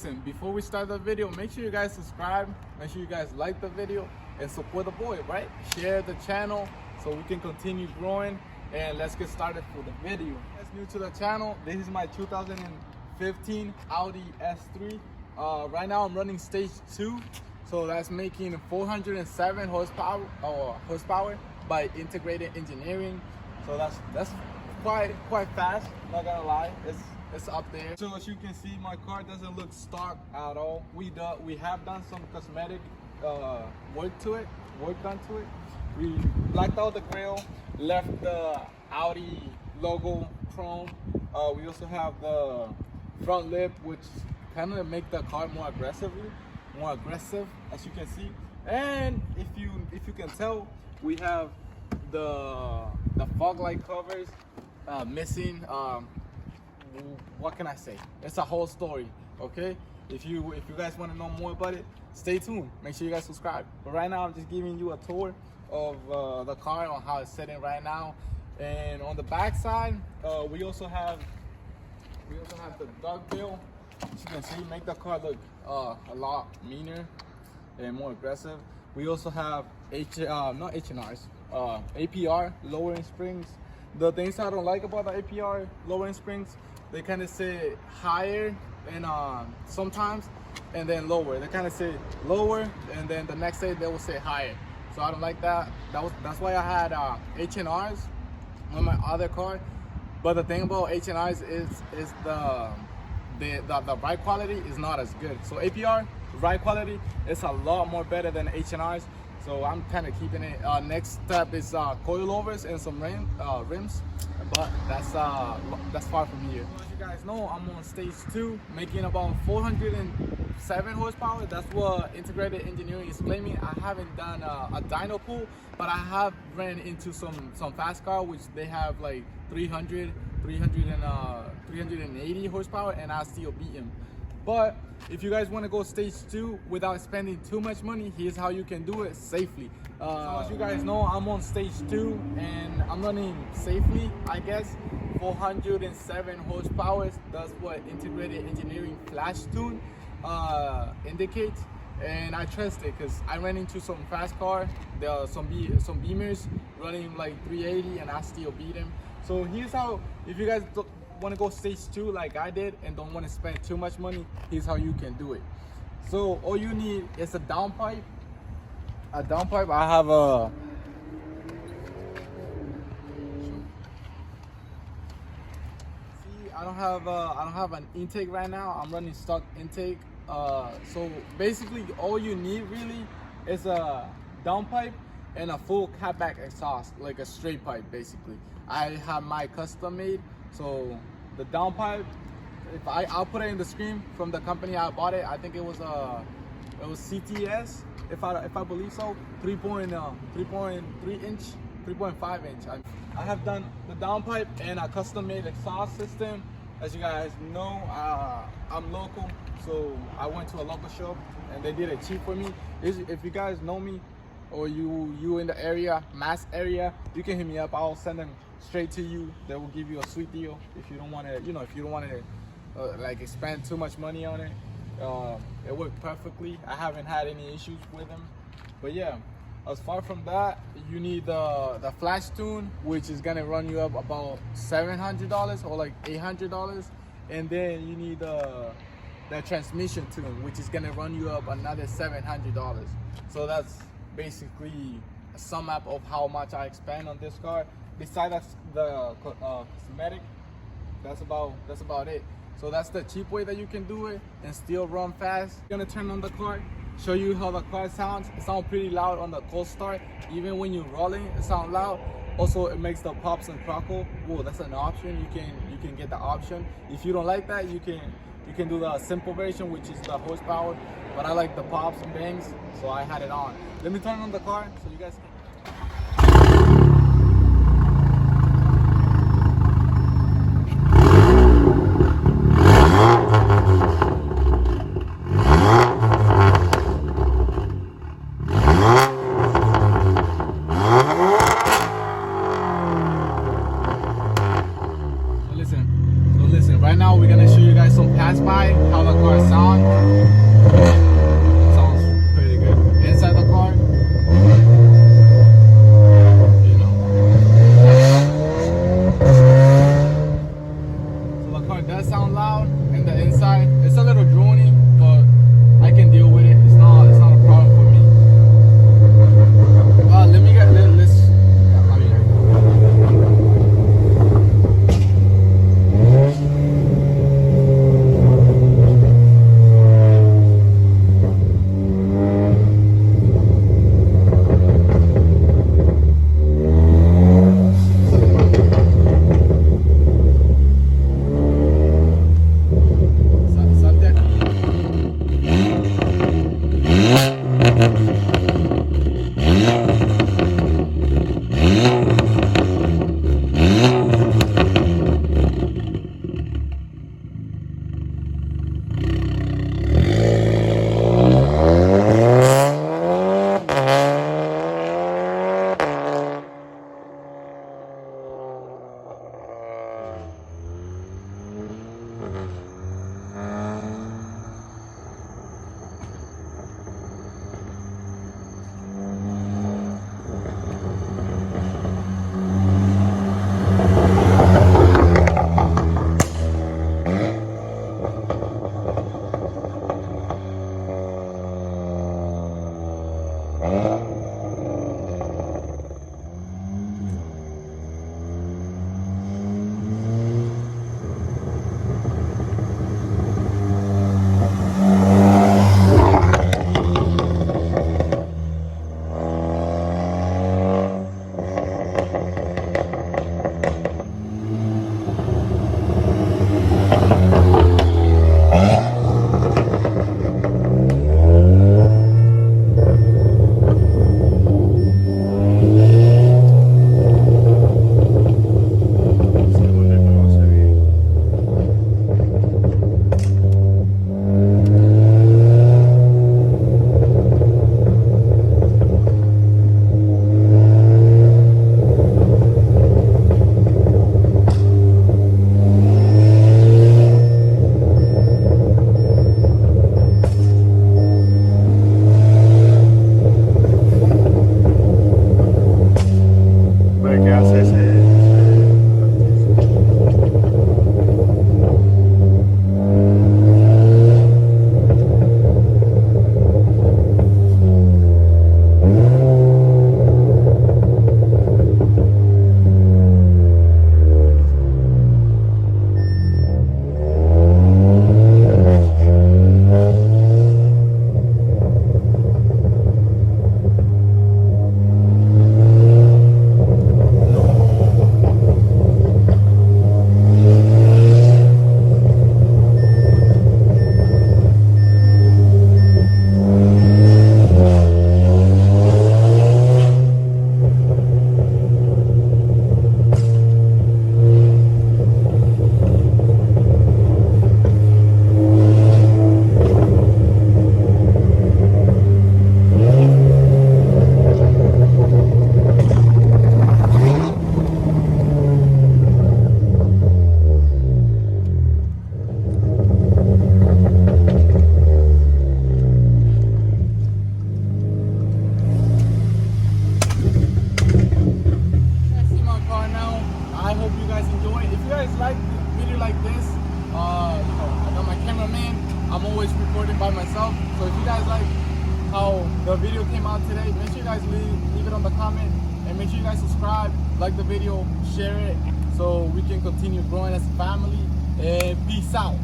Listen, before we start the video, make sure you guys subscribe, make sure you guys like the video and support the boy, right? Share the channel so we can continue growing, and let's get started for the video. If you're new to the channel, this is my 2015 Audi S3. Right now I'm running stage 2, so that's making 407 horsepower by integrated engineering. So that's quite fast, not gonna lie. It's up there. So as you can see, my car doesn't look stock at all. We have done some cosmetic work done to it. We blacked out the grille, left the Audi logo chrome. We also have the front lip, which kind of make the car more aggressive, as you can see. And if you can tell, we have the fog light covers missing. What can I say? It's a whole story, okay? If you guys want to know more about it, stay tuned. Make sure you guys subscribe. But right now, I'm just giving you a tour of the car on how it's sitting right now. And on the back side, we also have the dark bill. As you can see, make the car look a lot meaner and more aggressive. We also have not H&Rs, APR lowering springs. The things I don't like about the APR lowering springs, they kind of say higher and sometimes, and then lower. They kind of say lower, and then the next day they will say higher. So I don't like that. That's why I had H&Rs on my other car. But the thing about H&Rs is the ride quality is not as good. So APR ride quality is a lot more better than H&Rs. So I'm kind of keeping it. Next step is coilovers and some rims, but that's far from here. As you guys know, I'm on stage 2, making about 407 horsepower. That's what integrated engineering is claiming. I haven't done a dyno pool, but I have ran into some fast car which they have like 380 horsepower, and I still beat them. But if you guys want to go stage 2 without spending too much money, here's how you can do it safely. So as you guys know, I'm on stage 2 and I'm running safely, I guess. 407 horsepower. That's what integrated engineering flash tune indicates. And I trust it because I ran into some fast car. There are some Beamers running like 380 and I still beat them. So here's how, if you guys want to go stage 2 like I did and don't want to spend too much money, here's how you can do it. So all you need is a downpipe. I have a I don't have an intake right now. I'm running stock intake. So basically all you need really is a downpipe and a full catback exhaust, like a straight pipe basically. I have my custom made. So the downpipe, I'll put it in the screen from the company I bought it. I think it was CTS, if I believe so. 3.5 inch. I have done the downpipe and a custom made exhaust system. As you guys know, I'm local, so I went to a local shop and they did it cheap for me. If you guys know me or you in the area, Mass area, you can hit me up. I'll send them straight to you. They will give you a sweet deal if you don't want to, if you don't want to like spend too much money on it. It worked perfectly. I haven't had any issues with them. But yeah, as far from that, you need the flash tune, which is gonna run you up about $700 or like $800, and then you need the transmission tune, which is gonna run you up another $700. So that's basically a sum up of how much I spend on this car. Besides the cosmetic, that's about it. So that's the cheap way that you can do it and still run fast. I'm gonna turn on the car, show you how the car sounds. It sounds pretty loud on the cold start. Even when you're rolling, it sounds loud. Also, it makes the pops and crackle. Whoa, that's an option. You can get the option. If you don't like that, you can do the simple version, which is the horsepower. But I like the pops and bangs, so I had it on. Let me turn on the car so you guys can. So listen, right now we're gonna show you guys some pass by, how the car sounds. by myself. So if you guys like how the video came out today, make sure you guys leave it on the comment, and make sure you guys subscribe, like the video, share it, so we can continue growing as a family. And peace out.